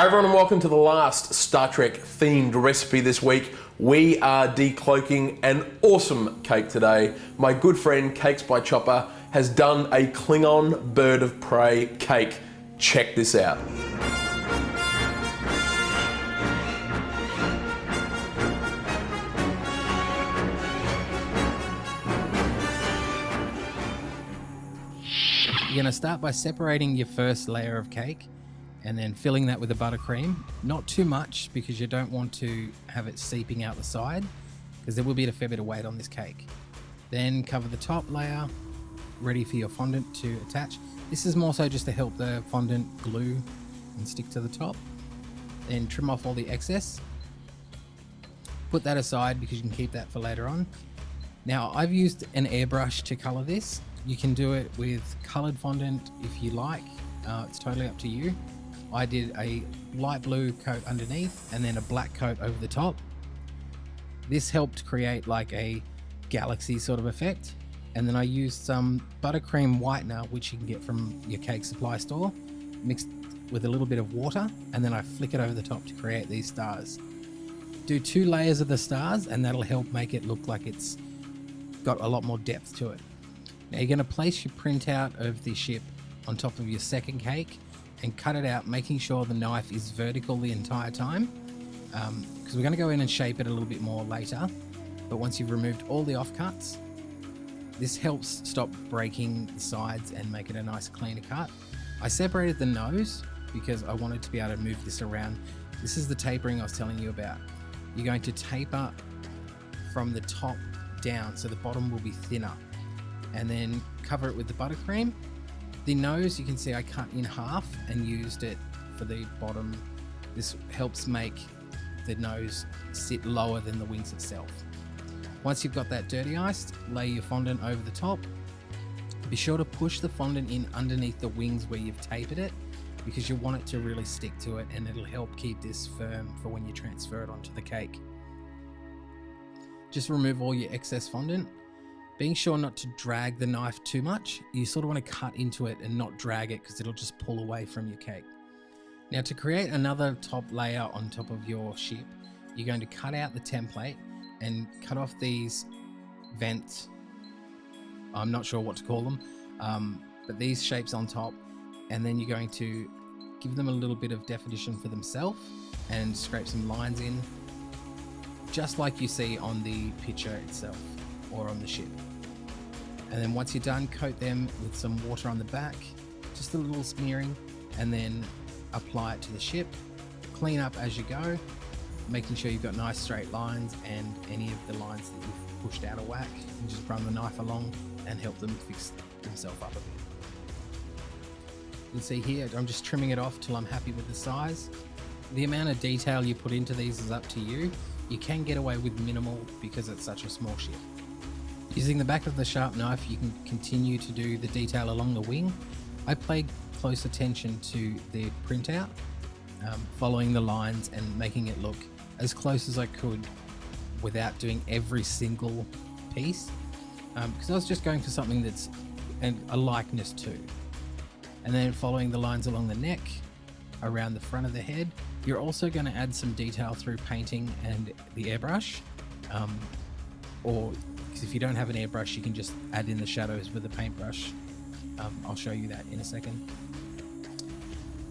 Hi everyone and welcome to the last Star Trek themed recipe this week. We are decloaking an awesome cake today. My good friend Cakes by Chopper has done a Klingon bird of prey cake. Check this out. You're going to start by separating your first layer of cake and then filling that with the buttercream. Not too much because you don't want to have it seeping out the side because there will be a fair bit of weight on this cake. Then cover the top layer, ready for your fondant to attach. This is more so just to help the fondant glue and stick to the top. Then trim off all the excess. Put that aside because you can keep that for later on. Now I've used an airbrush to color this. You can do it with colored fondant if you like. It's totally up to you. I did a light blue coat underneath and then a black coat over the top. This helped create like a galaxy sort of effect. And then I used some buttercream whitener, which you can get from your cake supply store, mixed with a little bit of water, and then I flick it over the top to create these stars. Do 2 layers of the stars and that'll help make it look like it's got a lot more depth to it. Now you're going to place your printout of the ship on top of your second cake and cut it out, making sure the knife is vertical the entire time, because we're going to go in and shape it a little bit more later. But once you've removed all the offcuts, this helps stop breaking the sides and make it a nice cleaner cut. I separated the nose because I wanted to be able to move this around. This is the tapering I was telling you about. You're going to taper from the top down so the bottom will be thinner, and then cover it with the buttercream. The nose, you can see I cut in half and used it for the bottom. This helps make the nose sit lower than the wings itself. Once you've got that dirty iced, lay your fondant over the top. Be sure to push the fondant in underneath the wings where you've tapered it, because you want it to really stick to it, and it'll help keep this firm for when you transfer it onto the cake. Just remove all your excess fondant. Being sure not to drag the knife too much. You sort of want to cut into it and not drag it because it'll just pull away from your cake. Now to create another top layer on top of your ship, you're going to cut out the template and cut off these vents. I'm not sure what to call them, but these shapes on top, and then you're going to give them a little bit of definition for themselves and scrape some lines in, just like you see on the picture itself or on the ship. And then once you're done, coat them with some water on the back, just a little smearing, and then apply it to the ship. Clean up as you go, making sure you've got nice straight lines, and any of the lines that you've pushed out of whack, and just run the knife along and help them fix themselves up a bit. You can see here, I'm just trimming it off till I'm happy with the size. The amount of detail you put into these is up to you. You can get away with minimal because it's such a small ship. Using the back of the sharp knife, you can continue to do the detail along the wing. I paid close attention to the printout, following the lines and making it look as close as I could without doing every single piece, because I was just going for something that's a likeness to. And then following the lines along the neck, around the front of the head. You're also going to add some detail through painting and the airbrush, or if you don't have an airbrush, you can just add in the shadows with a paintbrush. I'll show you that in a second.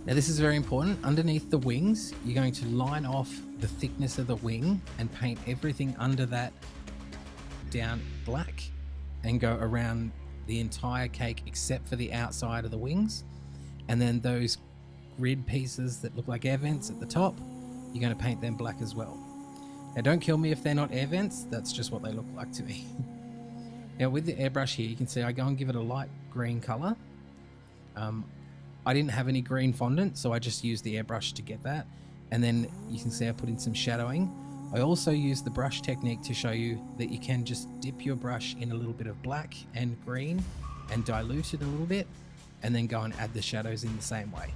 Now this is very important. Underneath the wings, you're going to line off the thickness of the wing and paint everything under that down black, and go around the entire cake except for the outside of the wings. And then those grid pieces that look like air vents at the top, you're going to paint them black as well. Now don't kill me if they're not air vents, that's just what they look like to me. Now with the airbrush here, you can see I go and give it a light green color. I didn't have any green fondant, so I just used the airbrush to get that. And then you can see I put in some shadowing. I also used the brush technique to show you that you can just dip your brush in a little bit of black and green and dilute it a little bit, and then go and add the shadows in the same way.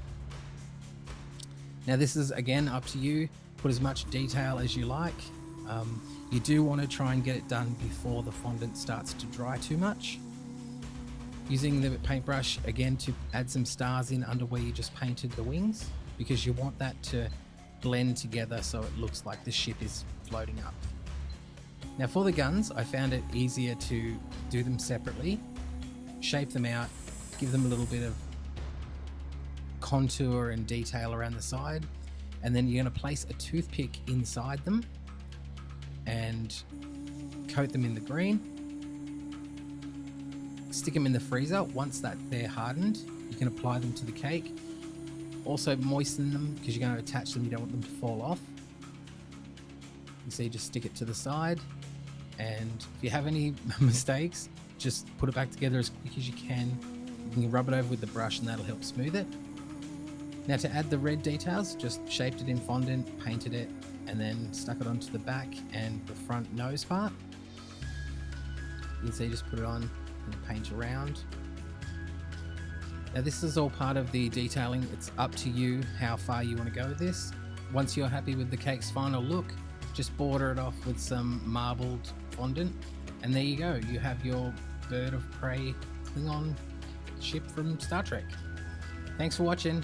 Now this is again up to you. Put as much detail as you like. You do want to try and get it done before the fondant starts to dry too much. Using the paintbrush again to add some stars in under where you just painted the wings. because you want that to blend together so it looks like the ship is floating up. Now for the guns, I found it easier to do them separately, shape them out, give them a little bit of contour and detail around the side, and then you're going to place a toothpick inside them and coat them in the green. Stick them in the freezer. Once that they're hardened, you can apply them to the cake. Also moisten them because you're going to attach them, you don't want them to fall off. You see, just stick it to the side, and if you have any mistakes, just put it back together as quick as you can. You can rub it over with the brush and that'll help smooth it. Now to add the red details, just shaped it in fondant, painted it, and then stuck it onto the back and the front nose part. You can see, just put it on and paint around. Now this is all part of the detailing. It's up to you how far you want to go with this. Once you're happy with the cake's final look, just border it off with some marbled fondant, and there you go. You have your bird of prey Klingon ship from Star Trek. Thanks for watching.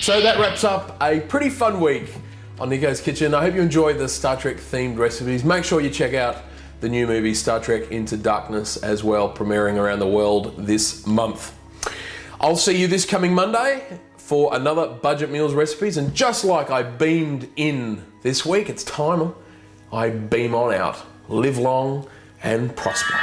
So that wraps up a pretty fun week on Nicko's Kitchen. I hope you enjoyed the Star Trek themed recipes. Make sure you check out the new movie Star Trek Into Darkness as well, premiering around the world this month. I'll see you this coming Monday for another Budget Meals recipes, and just like I beamed in this week, it's time I beam on out. Live long and prosper.